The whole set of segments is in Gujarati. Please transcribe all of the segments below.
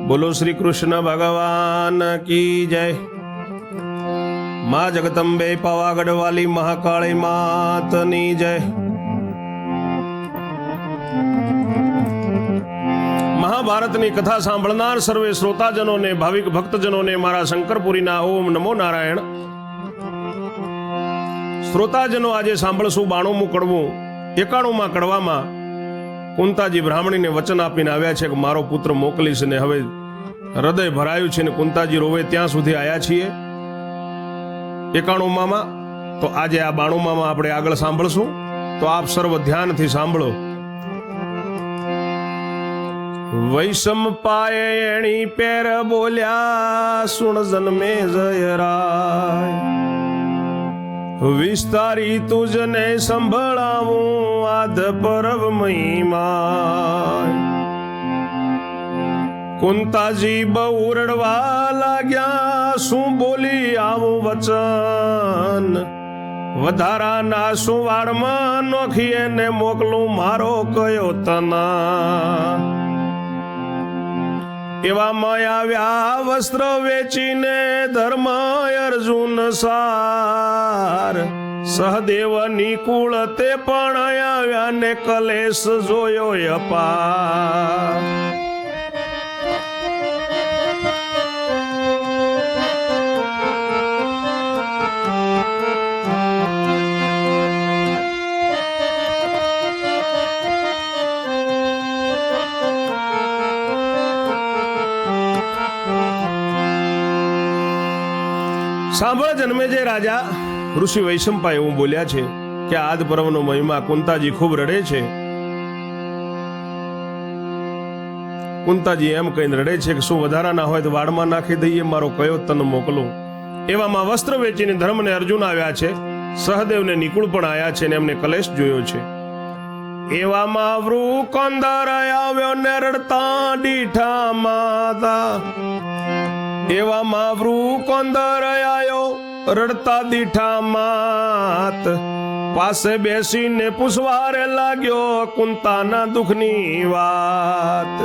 બોલો શ્રી કૃષ્ણ ભગવાન કી જય। માં જગદંબે પાવાગઢ વાલી મહાકાળી માતની જય। મહાભારતની કથા સાંભળનાર સર્વે શ્રોતાજનોને ભાવિક ભક્તજનોને મારા શંકરપુરીના ઓમ નમો નારાયણ। શ્રોતાજનો આજે સાંભળશું 92મું કડવું। 91માં કડવામાં કુંતાજી બ્રાહ્મણીને વચન આપીને આવ્યા છે કે મારો પુત્ર મોકલીશ, ને હવે હૃદય ભરાયું છે ને કુંતાજી રોવે ત્યાં સુધી આવ્યા છીએ 91માં। તો આજે આ 92માં આપણે આગળ સાંભળશું, તો આપ સર્વ ધ્યાનથી સાંભળો। વૈષમ પાયે એણી પેર બોલ્યા સુણ જન્મે જયરાય, વિસ્તારી તુજને સંભળાવું આધ પરવ મહિમા। કુંતાજી બહુ રડવા લાગ્યા, શું બોલી આવું વચન, વધારાના શું વાળમાં નોખીએ ને મોકલું મારો કયો તના। એવામાં આવ્યા વસ્ત્ર વેચીને ધર્મ અર્જુન સાર, સહદેવની કુળ તે પણ આવ્યા ને કલેશ જોયો અપાર। સાંભળ જન્મેજય રાજા, ઋષિ વૈશંપાએ એવું બોલ્યા છે કે આદ પર્વનો મહિમા કુંતાજી ખૂબ રડે છે। કુંતાજી એમ કહીને રડે છે કે શું વધારા ના હોય તો વાડમાં નાખી દઈએ, મારો કયો તન મોકલું। એવામાં વસ્ત્ર વેચીને ધર્મને અર્જુન આવ્યા છે, સહદેવને નિકુળ પણ આવ્યા છે ને એમને કલેશ જોયો છે। એવામાં વૃકોંદર આવ્યો ને રડતા દીઠા માતા, એવામાં વૃકોંદર આવ્યો રડતા દીઠા માત, પાસે બેસીને પૂછવારે લાગ્યો કુંતાના દુઃખની વાત।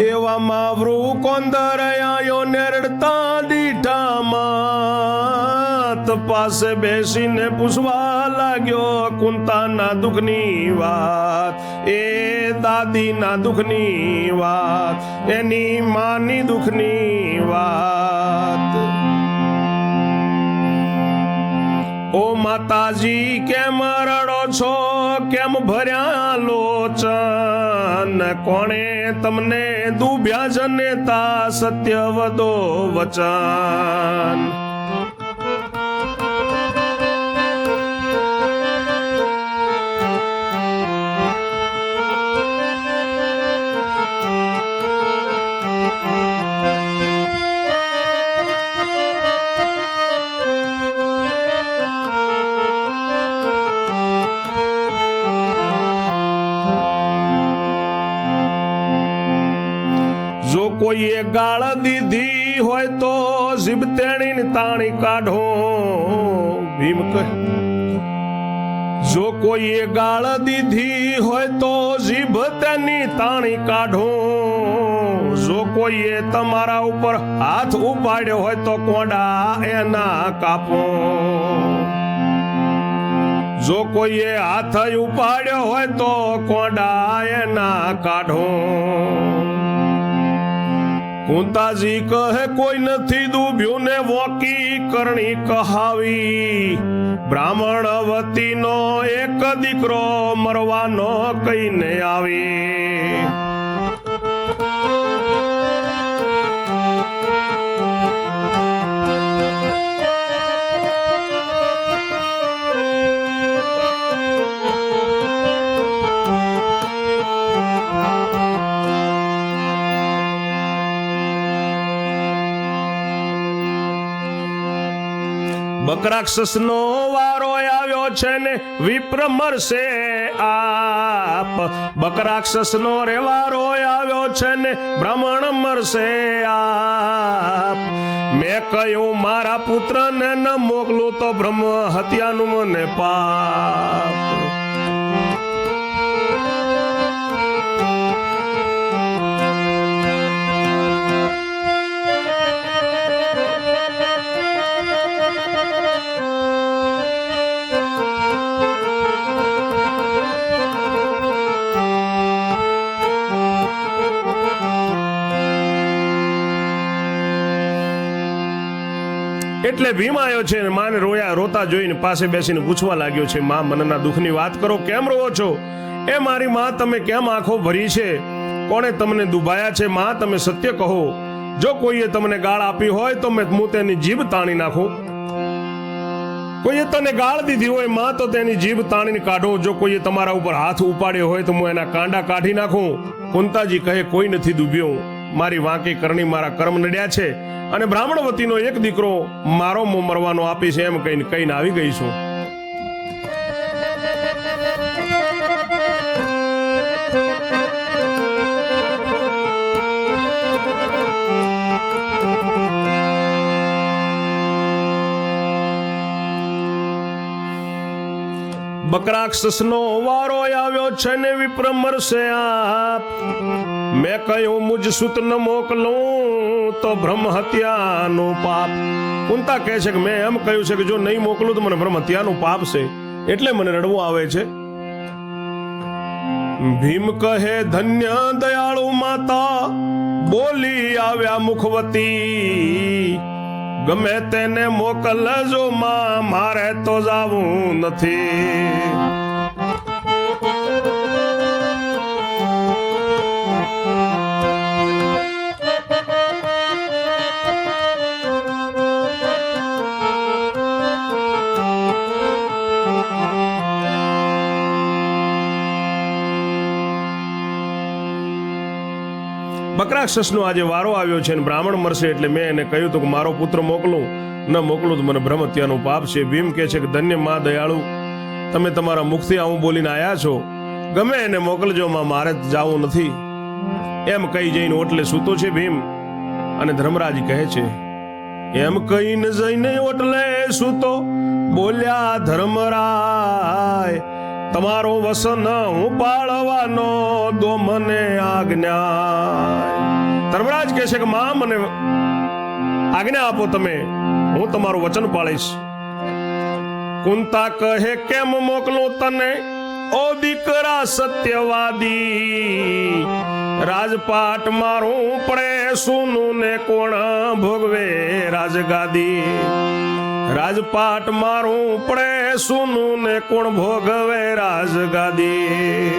એવામાં વૃકોંદર આવ્યો ને રડતા દીઠા માત, પાસે બેસીને પૂછવા લાગ્યો કુંતાના દુઃખની વાત। એ દાદીના દુઃખની વાત, એની માની દુઃખની વાત। ઓ માતાજી કેમ રડો છો, કેમ ભર્યા લોચન, કોણે તમને દુભ્યા જનેતા સત્ય વદો વચન। જો કોઈએ ગાળ દીધી હોય તો જીભ તેણીને તાણી કાઢો, ભીમ કહે। જો કોઈએ ગાળ દીધી હોય તો જીભ તેની તાણી કાઢો, જો કોઈએ તમારા ઉપર હાથ ઉપાડ્યો હોય તો કોડા એના કાપો। જો કોઈએ હાથ ઉપાડ્યો હોય તો કોડા એના કાઢો। કુંતાજી કહે કોઈ નથી ડૂબ્યું ને વોકી કરણી કહાવી, બ્રાહ્મણ વતીનો એક દીકરો મરવાનો કહીને આવી। બકરાક્ષસનો વારો આવ્યો છે ને વિપ્ર મરશે આપ, બકરાક્ષસનો રે વારો આવ્યો છે ને બ્રાહ્મણ મરશે આપ। મેં કહ્યું મારા પુત્રને ન મોકલું તો બ્રહ્મ હત્યાનું મને પાપ। એટલે ભીમ આવ્યો છે અને માને રોતા જોઈને પાસે બેસીને પૂછવા લાગ્યો છે, માં મનના દુઃખની વાત કરો, કેમ રોવો છો? એ મારી માં, તમે કેમ આંખો ભરી છે? કોણે તમને દુભાયા છે? માં તમે સત્ય કહો, જો કોઈએ તમને ગાળ આપી હોય તો હું તેની જીભ તાણી નાખું. કોઈએ તને ગાળ દીધી હોય માં તો તેની જીભ તાણીને કાઢો. જો કોઈએ તમારા ઉપર હાથ ઉપાડ્યો હોય તો હું એના કાંડા કાઢી નાખું. કુંતાજી કહે, કોઈ નથી ડૂબ્યો, મારી વાંકી કરણી મારા કર્મ નડ્યા છે અને બ્રાહ્મણવતીનો એક દીકરો મારો મરવાનો આપી છે એમ કહીને આવી ગઈ છું. બકરાક્ષસનો વારો આવ્યો છે ને વિપ્ર મરશે આપ. મેં કહ્યું મુજ સુત ન મોકલું તો બ્રહ્મ હત્યાનું પાપ. કુંતા કહે છે કે મેં એમ કહ્યું છે કે જો નહીં મોકલું તો મને બ્રહ્મ હત્યાનું પાપ છે, એટલે મને રડવું આવે છે. ભીમ કહે, ધન્ય દયાળુ માતા, બોલી આવ્યા મુખવતી. ગમે તેને મોકલજો માં, મારે તો જાવું નથી. બકરાક્ષસનો આજે વારો આવ્યો છે અને બ્રાહ્મણ મરશે, એટલે મેં એને કહ્યું હતું કે મારો પુત્ર મોકલું, ન મોકલું તો મને બ્રહ્મ હત્યાનું પાપ છે. ભીમ કહે છે કે ધન્ય માં દયાળુ, તમે તમારા મુખથી આવું બોલીને આવ્યા છો, ગમે એને મોકલજો માં, મારે જાવું નથી. એમ કહી જઈને ઓટલે સૂતો છે ભીમ. અને ધર્મરાજ કહે છે, એમ કહીને જઈને ઓટલે સૂતો, બોલ્યા ધર્મરાય, તમારો વસન હું પાળવાનો, દો મને આજ્ઞા. ધર્મરાજ કહે છે કે માં મને આજ્ઞા આપો તમે, હું તમારું વચન પાળીશ. કુંતા કહે, કેમ મોકલું તને ઓ દીકરા સત્યવાદી? રાજપાટ મારું પડે સૂનું ને કોણ ભોગવે રાજગાદી. રાજપાટ મારું પડે સૂનું ને કોણ ભોગવે રાજગાદી.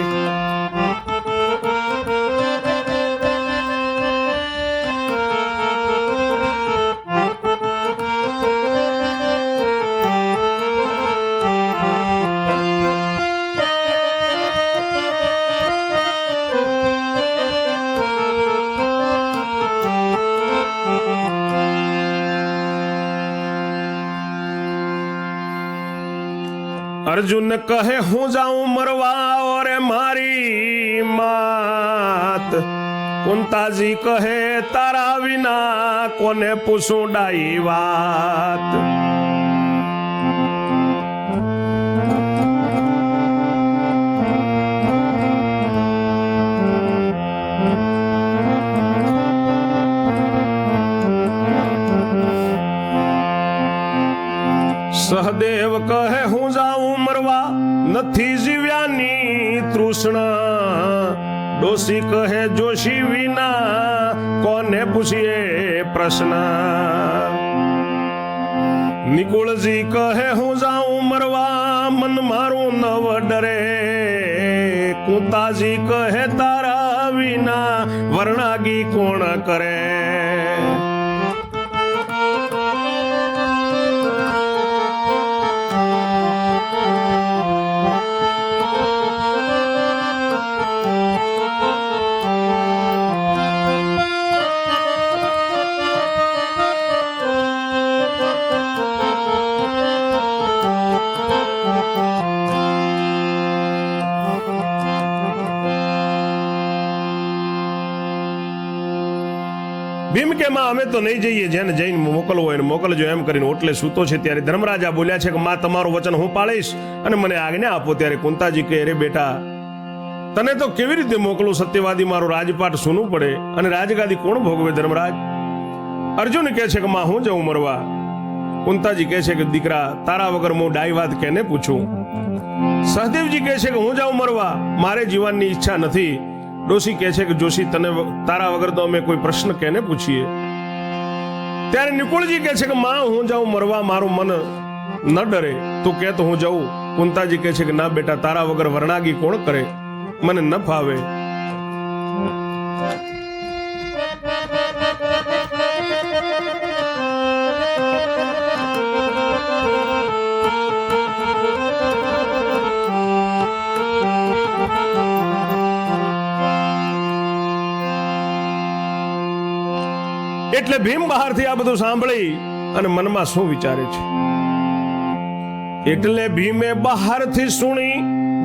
અર્જુન કહે, હું જાઉં મરવા ઓરે મારી માત. કુંતાજી કહે, તારા વિના કોને પૂછું ડાઈ વાત. સહદેવ કહે, હું જાઉં મરવા, નથી જીવ્યાની તૃષ્ણા. ડોસી કહે, જોશી વિના કોને પૂછીએ પ્રશ્ન. નિકુળજી કહે, હું જાઉં મરવા, મન મારું નવ ડરે. કુંતાજી કહે, તારા વિના વર્ણાગી કોણ કરે. ભીમ કે માં અમે તો નહીં જઈએ, જેને જઈને મોકલવો હોય મોકલજો એમ કરીને ઓટલે સૂતો છે. ત્યારે ધર્મરાજા બોલ્યા છે કે માં તમારું વચન હું પાળીશ અને મને આજ્ઞા આપો. ત્યારે કુંતાજી કહે, અરે બેટા, તને તો કેવી રીતે મોકલું? સત્યવાદી મારો રાજપાટ સૂનું પડે અને રાજગાદી કોણ ભોગવે? ધર્મરાજ. અર્જુન કહે છે કે માં હું જઉં મરવા. કુંતાજી કહે છે કે દીકરા, તારા વગર હું ડાઈ વાત કેને પૂછું? સહદેવજી કહે છે કે હું જાઉં મરવા, મારે જીવનની ઈચ્છા નથી. ડોશી કહે છે કે જોશી, તને તારા વગર તો અમે કોઈ પ્રશ્ન કેને પૂછીએ? ત્યારે નિકુળજી કહે છે કે માં હું જાઉં મરવા, મારું મન ન ડરે, તું કે તો હું જાઉં. કુંતાજી કહે છે કે ના બેટા, તારા વગર વરણાગી કોણ કરે, મને ન ફાવે. એટલે ભીમ બહારથી આ બધું સાંભળી અને મનમાં શું વિચારે છે. એટલે ભીમે બહારથી સુણી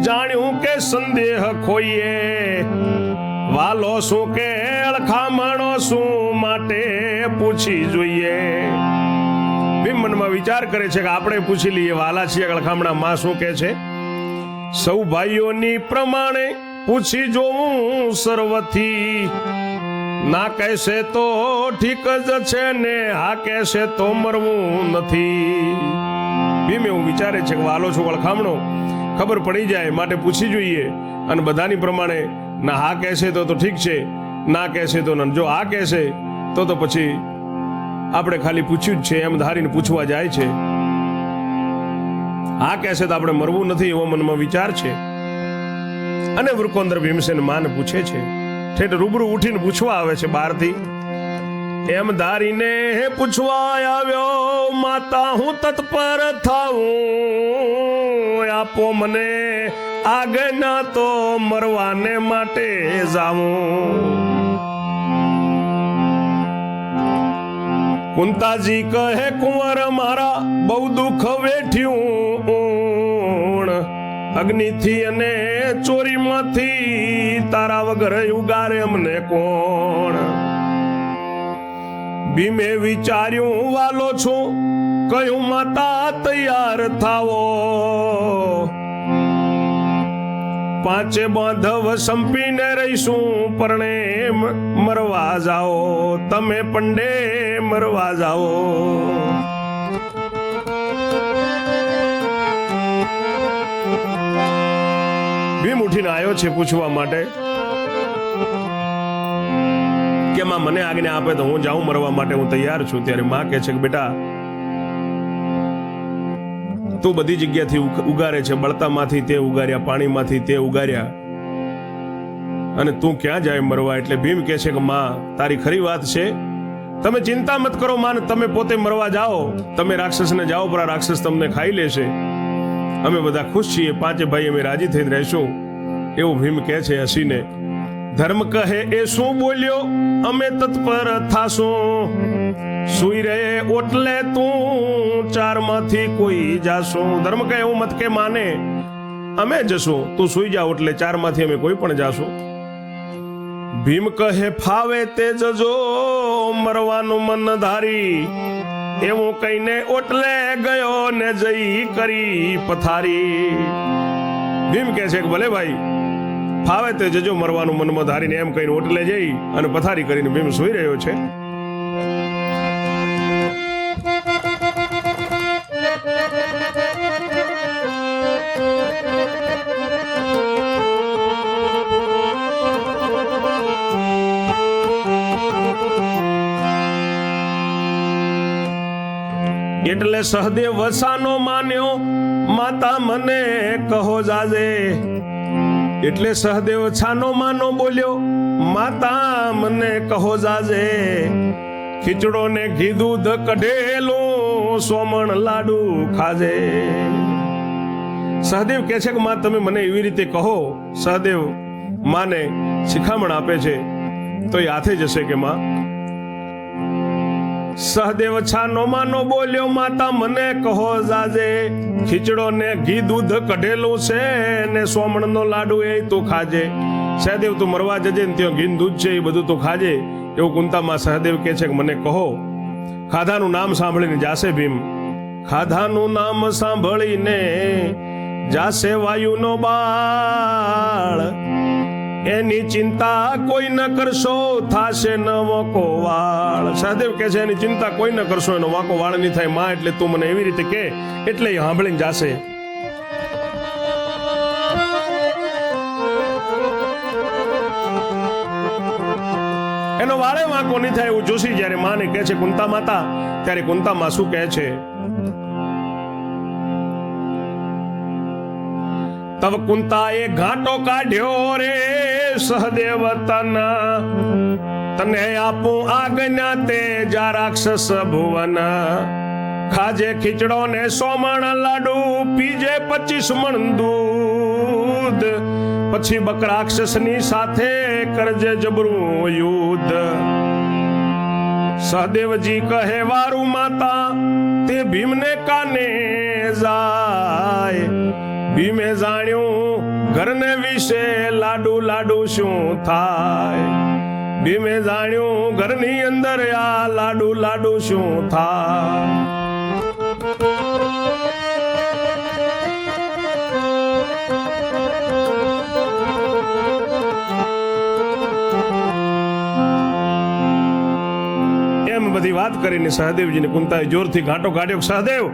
જાણ્યું કે સંદેહ ખોઈએ, વાલો શું કે અળખામણો શું માટે પૂછી જોઈએ. ભીમ મનમાં વિચાર કરે છે કે આપણે પૂછી લઈએ, વાલા છીએ અળખામણા માં શું કે છે. સૌ ભાઈઓની પ્રમાણે પૂછી જોવું સર્વથી, ના કહેશે તો ઠીક જ છે ને હા કહેશે તો મરવું નથી. ભીમ એવું વિચારે છે કે વાલો છું અળખામણો, ખબર પડી જાય માટે પૂછી જોઈએ. અને બધાની પ્રમાણે ના હા કહેશે તો ઠીક છે, ના કહેશે તો જો હા કહેશે તો પછી આપણે ખાલી પૂછ્યું જ છે એમ ધારીને પૂછવા જાય છે. હા કહેશે તો આપણે મરવું નથી એવો મનમાં વિચાર છે. અને વૃકોંદર ભીમસેન માને પૂછે છે, ઠેઠ રૂબરૂ ઉઠીને પૂછવા આવે છે બહારથી. એમ ધારીને પૂછવા આવ્યો, માતા હું તત્પર થાઉં, આપો મને આજ્ઞા તો મરવાને માટે જાઉં. કુંતાજી કહે કુંવર મારા બહુ દુઃખ વેઠ્યું, અગ્નિથી અને ચોરીમાંથી તારા વગર ઉગારે અમને કોણ. ભીમે વિચાર્યું વાલો છું, કહ્યું માતા તૈયાર થાવો, પાંચે બાંધવ સંપીને રહીશું, પરણે મરવા જાઓ, તમે પંડે મરવા જાઓ. ભીમ ઉઠીને આવ્યો છે પૂછવા માટે કે માં મને આજ્ઞા આપે તો હું જાઉં મરવા માટે, હું તૈયાર છું. ત્યારે માં કહે છે કે બેટા, તું બધી જગ્યાથી ઉગારે છે, બળતામાંથી તે ઉગાર્યા, પાણીમાંથી તે ઉગાર્યા, અને તું ક્યાં જાય મરવા. એટલે ભીમ કહે છે કે માં તારી ખરી વાત છે, તમે ચિંતા મત કરો માં, તમે પોતે મરવા જાઓ, તમે રાક્ષસને જાઓ પર આ રાક્ષસ તમને ખાઈ લેશે, અમે બધા ખુશ છીએ, પાંચે ભાઈ અમે રાજી થઈને રહેશું. એવું ભીમ કહે છે હસીને. ધર્મ કહે એ શું બોલ્યો, અમે તત્પર થાશું, સુઈ રહે ઓટલે તું ચારમાંથી કોઈ જાશું. ધર્મ કહે એવું મત કે માને, અમે જશું, તું સુઈ જા ઓટલે ચારમાંથી અમે કોઈ પણ જાશું. ભીમ કહે ફાવે તે જજો મરવાનું મન ધારી, એવું કહીને ઓટલે ગયો ને જઈ કરી પથારી. ભીમ કહે છે કે ભલે ભાઈ, ફાવે તે જજો મરવાનું મનમાં ધારીને એમ કહીને ઓટલે જઈ અને પથારી કરીને ભીમ સૂઈ રહ્યો છે. એટલે સહદેવ વસાનો માન્યો, માતા મને કહો જાજે. એટલે સહદેવ છાનો માનો બોલ્યો, માતા મને કહો જાજે. ખીચડો ને ઘી દૂધ કઢેલું, સોમણ લાડુ ખાજે. સહદેવ કહે છે કે માં તમે મને એવી રીતે કહો. સહદેવ માને શિખામણ આપે છે તો એ હાથે જશે કે માં. સહદેવ છાનો માનો બોલ્યો, માતા મને કહો જાજે. ખીચડો ને ઘી દૂધ કઢેલું છે ને સોમણ નો લાડુ એ તું ખાજે. સહદેવ તું મરવા જજે ને ત્યાં ઘી દૂધ છે એ બધું તું ખાજે. એવું કુંતામાં સહદેવ કહે છે કે મને કહો. ખાધાનું નામ સાંભળીને જાશે ભીમ. ખાધાનું નામ સાંભળીને જાશે વાયુનો બાળ. એની ચિંતા કોઈ ન કરશો, થાશે ન વાંકો વાળ. સહદેવ કહે છે એની ચિંતા કોઈ ન કરશો, એનો વાંકો વાળ નહીં થાય માં. એટલે તું મને એવી રીતે કે, એટલે એ સાંભળીને જાશે. એનો વાળે વાંકો નહીં થાય એવું જોશી જ્યારે માને કહે છે કુંતા માતા, ત્યારે કુંતા માં શું કહે છે? તબ કુંતાએ ઘાટો કાઢ્યો રે સહદેવ તને આપું આજ્ઞા તે જા રાક્ષસ ભુવન, ખાજે ખીચડો ને 100 મણ લાડુ, પીજે 25 મણ દૂધ, પછી બકરાક્ષસની સાથે કરજે જબરું યુદ્ધ. સહદેવજી કહે વારું માતા, તે ભીમને કાને જાય. ભીમે જાણ્યું ઘરને વિશે લાડુ લાડુ શું થાય. ભીમે જાણ્યું ઘરની અંદર આ લાડુ લાડુ શું થાય. એમ બધી વાત કરીને સહદેવજીને કુંતાએ જોરથી ઘાંટો કાઢ્યો. સહદેવ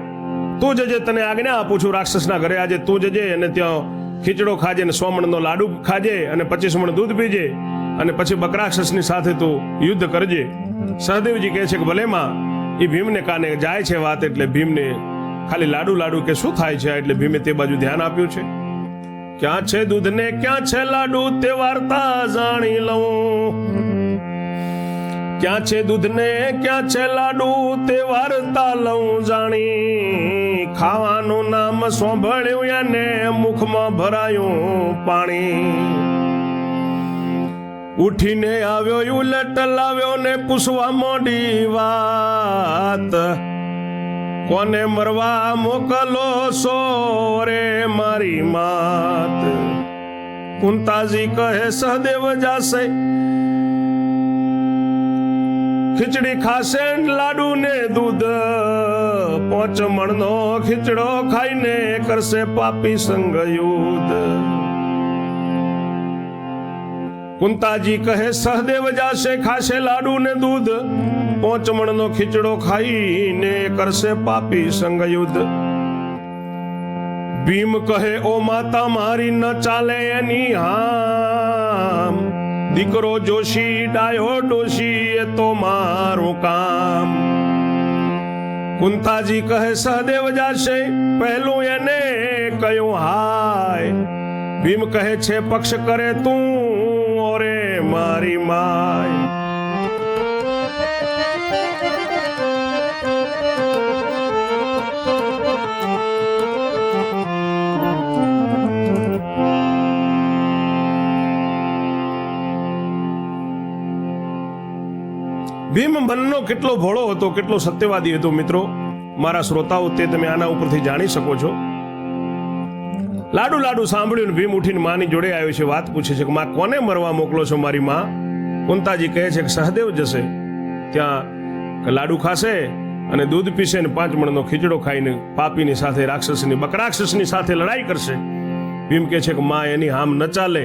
તું જજે, તને આજ્ઞા આપું છું, રાક્ષસના ઘરે આજે તું જજે અને ત્યાં ખીચડો ખાજે ને 100 મણનો લાડુ ખાજે અને 25 મણ દૂધ પીજે અને પછી બકરાક્ષસની સાથે તું યુદ્ધ કરજે. સહદેવજી કહે છે કે ભલે માં. એ ભીમને કાને જાય છે વાત, એટલે ભીમને ખાલી લાડુ લાડુ કે શું થાય છે, એટલે ભીમે તે બાજુ ધ્યાન આપ્યું છે. ક્યાં છે દૂધ ને ક્યાં છે લાડુ તે વાર્તા જાણી લઉં. ક્યાં છે દૂધ ને ક્યાં છે લાડુ તે વાર્તા લઉં જાણી. ખાવાનું નામ સાંભળ્યું એને મુખમાં ભરાયું પાણી. ઉઠીને આવ્યો ઉલટ લાવ્યો ને પૂછવા મોડી વાત. કોને મરવા મોકલો સો રે મારી માત. કુંતાજી કહે સહદેવ જાશે, ખીચડી ખાશે લાડુ ને દૂધ. 5 મણનો ખીચડો ખાઈને કરશે પાપી સંગ યુદ્ધ. કુંતાજી કહે સહદેવ જાશે, ખાશે લાડુ ને દૂધ. 5 મણનો ખીચડો ખાઈને કરશે પાપી સંગ યુદ્ધ. ભીમ કહે ઓ માતા મારી ન ચાલે એની હામ. દીકરો જોશી ડાયો ડોશી એ તો મારું કામ. કુંતાજી કહે સહદેવ જાશે, પહેલું એને કહ્યું હાય. ભીમ કહે છે પક્ષ કરે તું ઓરે મારી માય. ભીમ મનનો કેટલો ભોળો હતો, કેટલો સત્યવાદી હતો મિત્રો. મારા શ્રોતાઓ તે તમે આના ઉપરથી જાણી શકો છો. લાડુ લાડુ સાંભળ્યું ભીમ ઉઠીને માની જોડે આવ્યો છે. વાત પૂછે છે કે માં કોને મરવા મોકલો છો મારી માં. કુંતાજી કહે છે કે સહદેવ જશે, ત્યાં લાડુ ખાશે અને દૂધ પીશે ને 5 મણનો ખીચડો ખાઈને પાપીની સાથે રાક્ષસની બકરાક્ષસની સાથે લડાઈ કરશે. ભીમ કહે છે કે માં એની હામ ન ચાલે.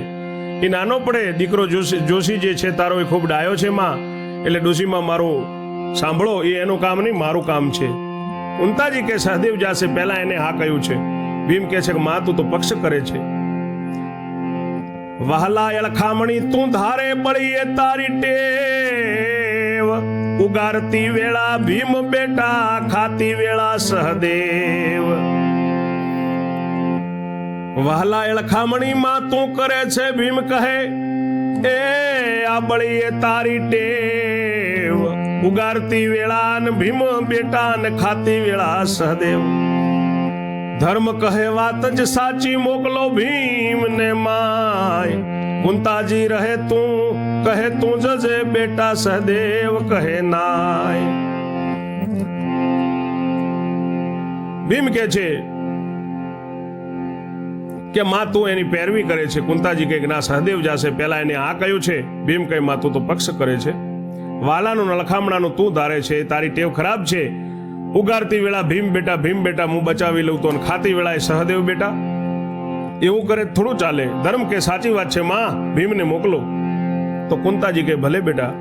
એ નાનો પડે દીકરો જોશી જે છે તારો એ ખૂબ ડાયો છે માં, એટલે ડોશીમાં મારું સાંભળો, એ એનું કામ નહીં મારું કામ છે. કુંતાજી કે સહદેવ જાશે, પહેલા એને હા કહ્યું છે. ભીમ કહે છે કે માં તું તો પક્ષ કરે છે. વહલા અળખામણી તું ધારે પડી એ તારી ટેવ. ઉગારતી વેળા ભીમ બેટા, ખાતી વેળા સહદેવ. વહલા અળખામણી માં તું કરે છે. ભીમ કહે એ આ બળી એ તારી ટેવ. ઉગારતી વેળા ને ભીમ બેટા ને ખાતી વેળા સહદેવ. ધર્મ કહે વાત જ સાચી મોકલો ભીમ ને માય. કુંતાજી રહે તું કહે તું જજે બેટા, સહદેવ કહે નાય. ભીમ કે છે કે માં તું એની પેરવી કરે છે. કુંતાજી કહે ના સહદેવ જાશે, પહેલા એને આ કહ્યું છે. ભીમ કહે માં તું તો પક્ષ કરે છે. વાલાનું નલખામણાનું તું ધારે છે, તારી ટેવ ખરાબ છે. ઉગારતી વેળા ભીમ બેટા હું બચાવી લઉં તો, ખાતી વેળા સહદેવ બેટા. એવું કરે થોડું ચાલે. ધર્મ કે સાચી વાત છે માં, ભીમને મોકલો. તો કુંતાજી કહે ભલે બેટા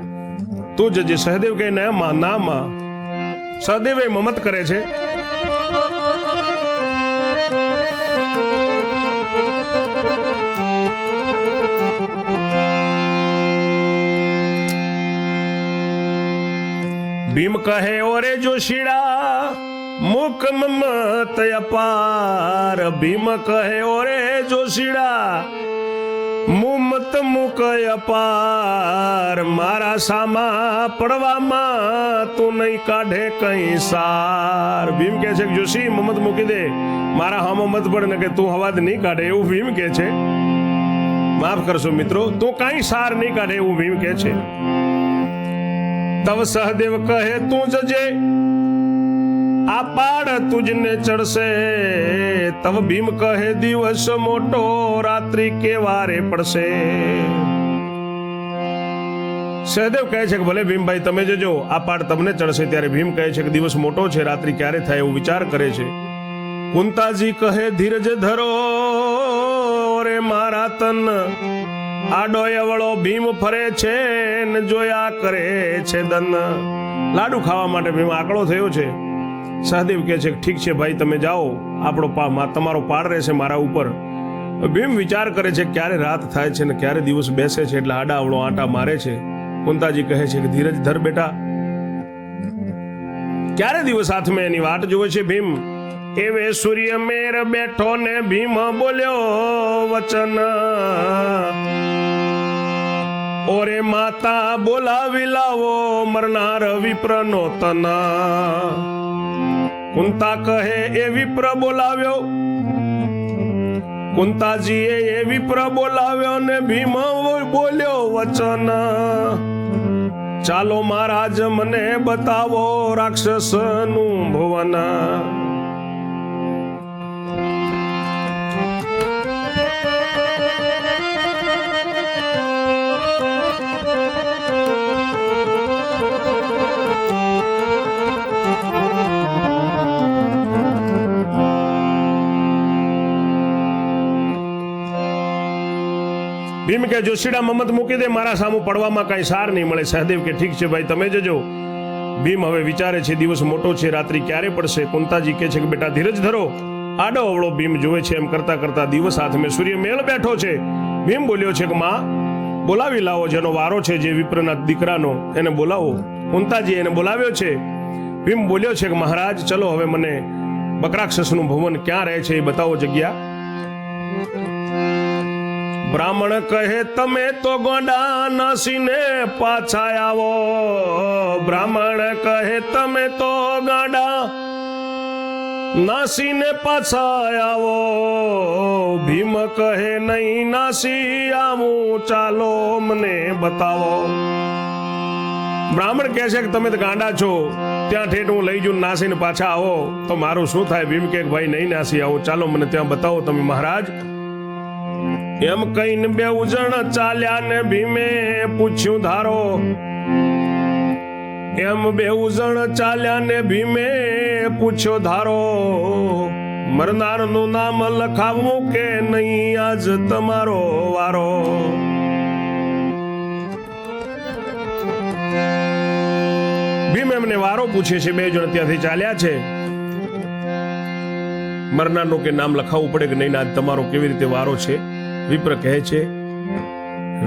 તું જજે. સહદેવ કહે ના માં. સહદેવ એ મમત કરે છે. ભીમ કહે ઓરે જોશીડા મુખ મત અપાર. ભીમ કહે ઓરે જોશીડા મુમત મુક અપાર. મારા સામા પડવામાં તું નહીં કાઢે કઈ સાર. ભીમ કહે છે કે જોશી મમત મૂકી દે, મારા હામો મત પડે ને કે તું હવાદ નહીં કાઢે, એવું ભીમ કહે છે. માફ કરશો મિત્રો, તું કઈ સાર નહીં કાઢે એવું ભીમ કહે છે. તવ સહદેવ કહે તું જજે આ પાડ તુજને ચડશે. તવ ભીમ કહે દિવસ મોટો રાત્રિ કેવારે પડશે. સહદેવ કહે છે કે ભલે ભીમભાઈ તમે જજો, આ પાડ તમને ચડશે. ત્યારે ભીમ કહે છે કે દિવસ મોટો છે, રાત્રિ ક્યારે થાય એવું વિચાર કરે છે. કુંતાજી કહે ધીરજ ધરો રે મારા તન. આડો અવળો ભીમ ફરે છે ને જોયા કરે છે દન. લાડુ ખાવા માટે ભીમ આકડો થયો છે. સહદેવ કહે છે ઠીક છે ભાઈ તમે જાઓ, આપણો તમારો પાડ રહેશે મારા ઉપર. ભીમ વિચાર કરે છે ક્યારે રાત થાય છે ને ક્યારે દિવસ બેસે છે, એટલે આડા અવળો આંટા મારે છે. કુંતાજી કહે છે કે ધીરજ ધર બેટા, ક્યારે દિવસ હાથમાં એની વાટ જોવે છે ભીમ. એવે સૂર્ય મેર બેઠો ને ભીમ બોલ્યો વચન. ઓરે માતા બોલાવી લાવો મરનાર વિપ્રનો તન. કુંતા કહે એ વિપ્ર બોલાવ્યો. કુંતાજીએ એ વિપ્ર બોલાવ્યો ને ભીમ બોલ્યો વચન. ચાલો મહારાજ મને બતાવો રાક્ષસનું ભુવન. ભીમ કે જોશીડા મમત મૂકી દે, મારા સામું પડવામાં કઈ સાર નહીં મળે. સહદેવ કે ઠીક છે ભાઈ તમે જજો. ભીમ હવે વિચારે છે દિવસ મોટો છે, રાત્રિ ક્યારે પડશે. કુંતાજી કહે છે કે બેટા ધીરજ ધરો. આડો અવળો ભીમ જોવે છે એમ કરતા કરતા દિવસ હાથમાં સૂર્ય મેળ બેઠો છે. ભીમ બોલ્યો છે કે માં બોલાવી લાવો, જેનો વારો છે જે વિપ્રના દીકરાનો એને બોલાવો. કુંતાજી એને બોલાવ્યો છે. ભીમ બોલ્યો છે કે મહારાજ ચલો હવે મને બકરાક્ષસનું ભુવન ક્યાં રહે છે એ બતાવો જગ્યા. બ્રાહ્મણ કહે તમે તો ગોંડા નાસીને પાછા આવો. બ્રાહ્મણ કહે તમે તો ગાંડા નાસીને પાછા આવો. ભીમ કહે નહીં નાસી આવું, ચાલો મને બતાવો. બ્રાહ્મણ કહે છે કે તમે તો ગાંડા છો, ત્યાં ઠેઠ હું લઈ જઉં નાસીને પાછા આવો તો મારું શું થાય. ભીમ કહે ભાઈ નહીં નાસી આવું, ચાલો મને ત્યાં બતાવો તમે મહારાજ. એમ કહીને બે ઉજણ ચાલ્યા ને ભીમે પૂછ્યું ધારો. એમ બે ઉજણ ચાલ્યા ને ભીમે પૂછ્યો ધારો. મરનારનું નામ લખાવવું કે નહીં આજ તમારો વારો. ભીમ એમને વારો પૂછે છે. બે જણ ત્યાંથી ચાલ્યા છે. મરનારનું કે નામ લખાવવું પડે કે નહીં આજ તમારો કેવી રીતે વારો છે. વિપ્ર કહે છે.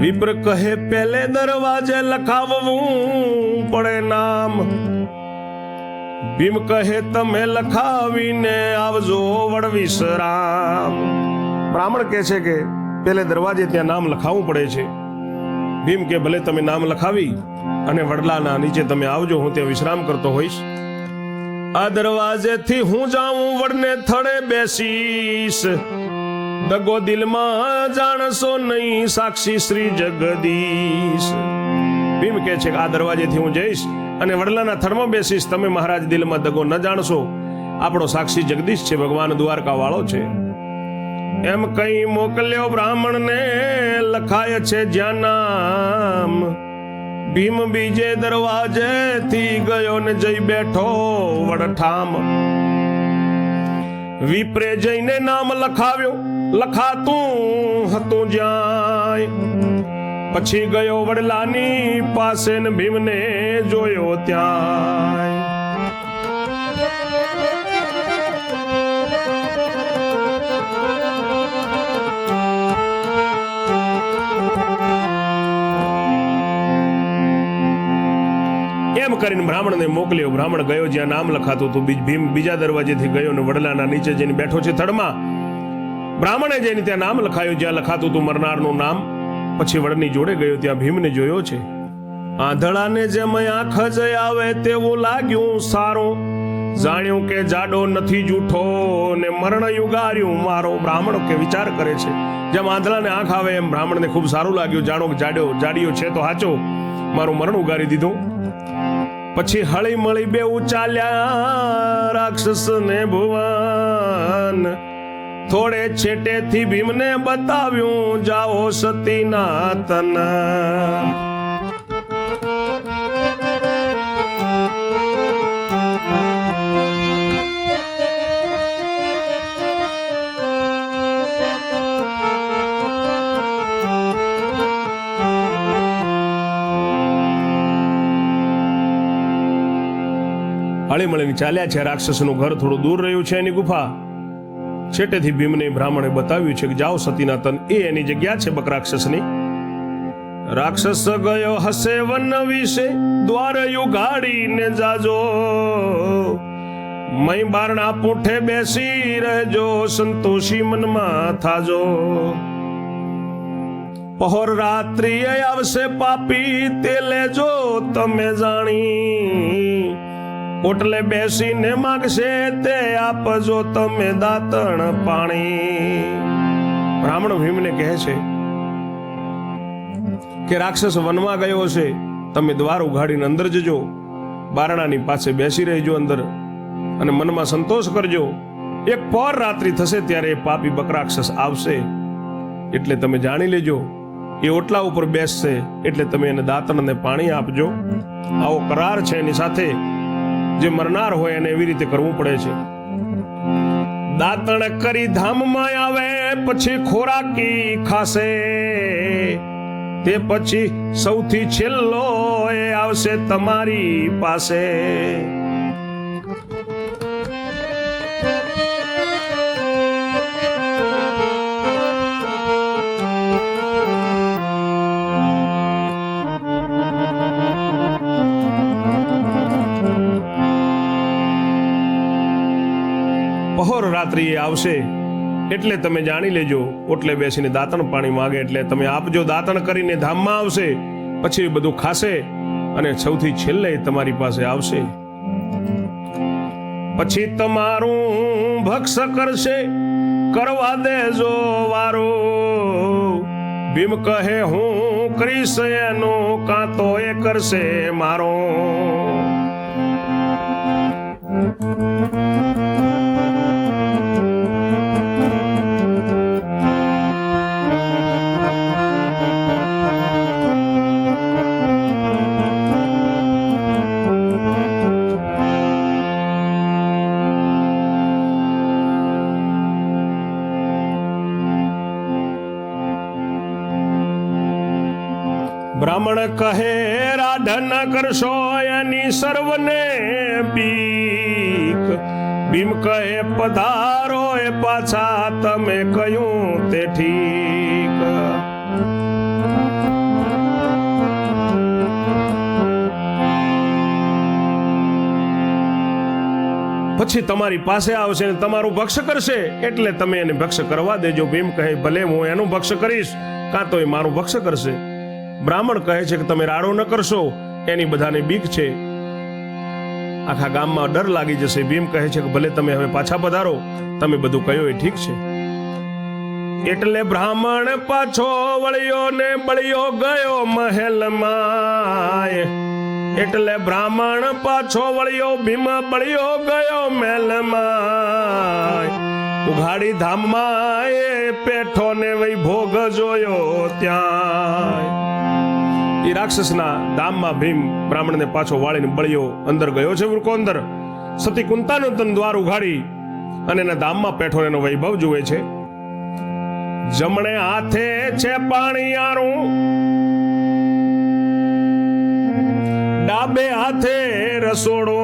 વિપ્ર કહે પહેલે દરવાજે લખાવવું પડે નામ. ભીમ કહે તમે લખાવીને આવજો વડવિશ્રામ. બ્રાહ્મણ કહે છે કે પહેલે દરવાજે ત્યાં નામ લખાવવું પડે છે. ભીમ કે ભલે તમે નામ લખાવી અને વડલાના નીચે તમે આવજો, હું ત્યાં વિશ્રામ કરતો હોઈશ. આ દરવાજેથી હું જાઉં વડને થડે બેસીશ. દગો દિલમાં જાણશો નહીં સાક્ષી શ્રી જગદીશ. ભીમ કહે છે કે આ દરવાજેથી હું જઈશ અને વડલાના થડમાં બેસીશ. તમે મહારાજ દિલમાં દગો ન જાણશો, આપણો સાક્ષી જગદીશ છે, ભગવાન દ્વારકા વાળો છે. એમ કઈ મોકલ્યો બ્રાહ્મણને લખાય છે જ્યાં નામ. ભીમ બીજે દરવાજેથી ગયો ને જઈ બેઠો વડઠામ. વિપ્રે જઈને નામ લખાવ્યો, લખાતું હતું જ્યાં. પછી ગયો વડલાની પાસે ને ભીમને જોયો ત્યાં. એમ કરીને બ્રાહ્મણને મોકલ્યો. બ્રાહ્મણ ગયો જ્યાં નામ લખાતું હતું. ભીમ બીજા દરવાજેથી ગયો ને વડલાના નીચે જઈને બેઠો છે થડમાં. બ્રાહ્મણે જઈને ત્યાં નામ લખાયું જ્યાં લખાતું હતું મરનારનું નામ. પછી વડની જોડે ગયો, ત્યાં ભીમને જોયો છે. આંધળાને જેમ આંખ જ આવે તેવું લાગ્યું સારું, જાણ્યું કે જાડો નથી જૂઠો ને મરણ યુગાર્યું મારો. બ્રાહ્મણ કે વિચાર કરે છે, જેમ આંધળાને આંખ આવે એમ બ્રાહ્મણને ખૂબ સારું લાગ્યું. જાણો કે જાડિયો છે તો હાચો, મારું મરણ ઉગારી દીધું. પછી હળી મળી બે ચાલ્યા રાક્ષસ ને ભુવન. થોડે છેટેથી ભીમને બતાવ્યું જાઓ સતીના તન. હળી મળીને ચાલ્યા છે. રાક્ષસનું ઘર થોડું દૂર રહ્યું છે એની ગુફા. છેટેથી ભીમને બ્રાહ્મણે બતાવ્યું છે કે જાઓ સતીના તન, એ એની જગ્યા છે બકરાક્ષસની. રાક્ષસ ગયો હસે વન વિશે, દ્વાર યુગાડીને જાજો. મય બારણા પૂઠે બેસી રહેજો, સંતોષી મનમાં થાજો. પહોર રાત્રિએ આવશે પાપી, તે લેજો તમે જાણી. ઓટલે બેસીને માગશે તે આપજો તમે દાતણ પાણી. બ્રાહ્મણ ભીમને કહે છે કે રાક્ષસ વનમાં ગયો છે, તમે દ્વાર ઉઘાડીને અંદર જજો, બારણાની પાસે બેસી રહેજો અંદર અને મનમાં સંતોષ કરજો. એક પહોર રાત્રિ થશે ત્યારે એ પાપી બકરાક્ષસ આવશે એટલે તમે જાણી લેજો. એ ઓટલા ઉપર બેસશે એટલે તમે એને દાતણને પાણી આપજો. આવો કરાર છે એની સાથે. જે મરનાર હોય એને એવી રીતે કરવું પડે છે. દાતણ કરી ધામમાં આવે પછી ખોરાકી ખાશે, તે પછી સૌથી છેલ્લો એ આવશે તમારી પાસે. પહોર રાત્રિ આવશે એટલે તમે જાણી લેજો. ઓટલે બેસીને દાતણ પાણી માગે એટલે તમે આપજો. દાતણ કરીને ધામમાં આવશે, પછી બધું ખાશે અને સૌથી છેલ્લે તમારી પાસે આવશે. પછી તમારું ભક્ષ કરશે, કરવા દેજો વારો. ભીમ કહે હું કરીશ એનું, કાં તો એ કરશે મારો. બ્રાહ્મણ કહે રાઢ ન કરશો એની સર્વને બીક. ભીમ કહે પધારો એ પાછા, તમે કહ્યું તે ઠીક. પછી તમારી પાસે આવશે ને તમારું ભક્ષ કરશે એટલે તમે એને ભક્ષ કરવા દેજો. ભીમ કહે ભલે, હું એનું ભક્ષ કરીશ, કાં તો એ મારું ભક્ષ કરશે. બ્રાહ્મણ કહે છે કે તમે રાડો ન કરશો, એની બધાને બીક છે, આખા ગામમાં ડર લાગી જશે. ભીમ કહે છે કે ભલે, તમે હવે પાછા પધારો, તમે બધું કહ્યું એ ઠીક છે. એટલે બ્રાહ્મણ પાછો વળ્યો ને બળ્યો ગયો મહેલમાં. એટલે બ્રાહ્મણ પાછો વળ્યો, ભીમ બળ્યો ગયો મહેલમાં. ઉઘાડી ધામમાં એ પેઠો ને વૈભોગ જોયો ત્યાં. એ રાક્ષસના ધામમાં ભીમ બ્રાહ્મણને પાછો વાળીને બળ્યો અંદર ગયો છે વૃકોંદર. સતી કુંતાનું તન દ્વાર ઉઘાડી અને એના ધામમાં પેઠો એનો વૈભવ જુએ છે. જમણે હાથે છે પાણીયારું, ડાબે હાથે રસોડો.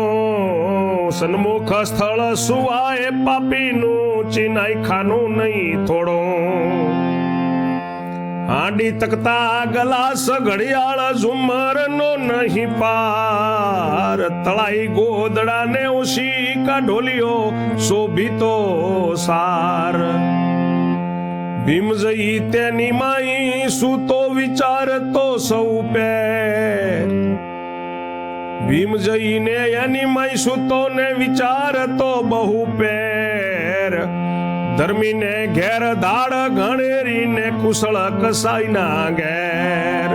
સન્મુખ સ્થળ સુવાય પાપીનું, ચિનાઈ ખાનું નહીં થોડો. હાંડી તકતા ગલાસ ઘડિયાળ ઝુમર નો નહીં પાર, તળાઈ ગોદડા ને ઓશી કા ઢોલિયો શોભિતો સાર. ભીમ જઈ તેની માઈ સૂતો વિચારતો સૌ પેર, ભીમ જઈને એની માઈ સૂતો ને વિચારતો બહુ પેર. ધર્મીને ઘેર દાડ ગણેરીને કુશળ કસાઈના ઘેર.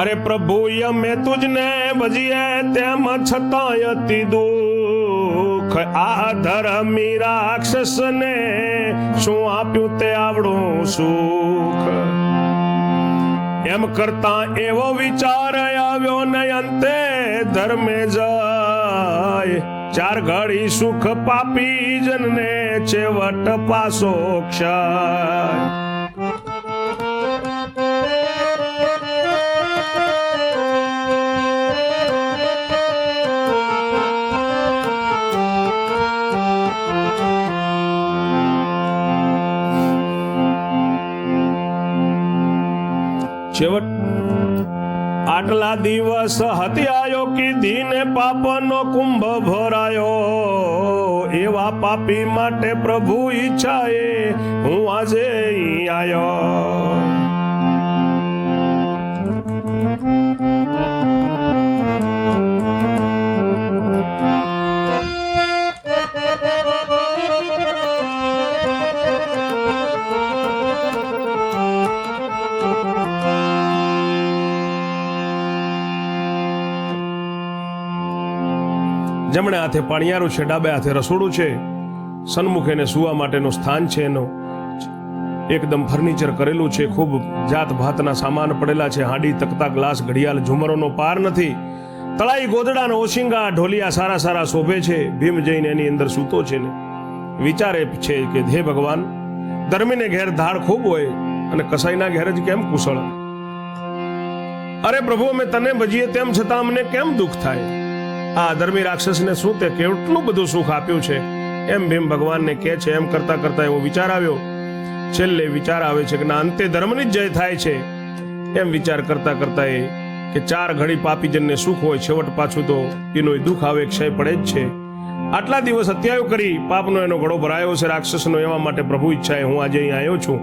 અરે પ્રભુ અમે તુજને ભજીએ તેમ છતાં અતિ દુઃખ, આ ધર્મી રાક્ષસને શું આપ્યું તે આવડું સુખ. એમ કરતા એવો વિચાર આવ્યો ને અંતે ધર્મે જાય, ચાર ઘડી સુખ પાપી જનને છેવટ પાસો ક્ષય. છેવટ આટલા દિવસ હત્યાયો કીધી ને પાપનો કુંભ ભરાયો, એવા પાપી માટે પ્રભુ ઈચ્છાએ હું આજે આયો. જમણે હાથે પાણિયારું છે, ડાબે હાથે રસોડું છે, સન્મુખે ને સુવા માટેનું સ્થાન છે. એનો એકદમ ફર્નિચર કરેલું છે, ખૂબ જાત ભાતના સામાન પડેલા છે. હાંડી તકતા ગ્લાસ ઘડિયાળ ઝુમરોનો પાર નથી. તળાઈ ગોદડા ને ઓશિંગા ઢોલિયા સારા સારા શોભે છે. ભીમ જઈને એની અંદર સૂતો છે ને વિચારે છે કે હે ભગવાન, ધર્મીને ઘેર ધાડ ખૂબ હોય અને કસાઈના ઘેર જ કેમ કુશળ. અરે પ્રભુ અમે તને ભજીએ તેમ છતાં અમને કેમ દુઃખ થાય. આ ધર્મી રાક્ષસને શું તે કેટલું બધું સુખ આપ્યું છે એમ ભીમ ભગવાનને કહે છે. એમ કરતા કરતા એવો વિચાર આવ્યો. છેલ્લે વિચાર આવે છે કે ના, અંતે ધર્મની જ જય થાય છે. એમ વિચાર કરતા કરતા એ કે ચાર ઘડી પાપીજનને સુખ હોય, છેવટ પાછું તો એનો દુઃખ આવે, ક્ષય પડે જ છે. આટલા દિવસ અત્યાયો કરી પાપનો એનો ઘડો ભરાયો છે રાક્ષસનો, એવા માટે પ્રભુ ઈચ્છાએ હું આજે અહીં આવ્યો છું.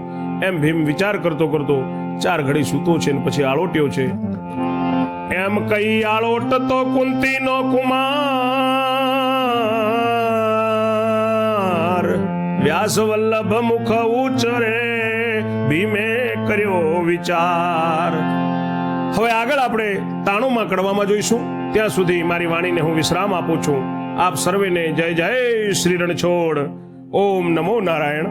એમ ભીમ વિચાર કરતો કરતો ચાર ઘડી સૂતો છે ને પછી આળોટ્યો છે. એમ કઈ આળોટ તો કુંતીનો કુમાર, વ્યાસ વલ્લભ મુખ ઉચ્ચરે ભીમે કર્યો વિચાર. હવે આગળ આપણે 93માં કડવામાં જોઈશું. ત્યાં સુધી મારી વાણીને હું વિશ્રામ આપું છું. આપ સર્વેને જય જય શ્રી રણછોડ. ઓમ નમો નારાયણ.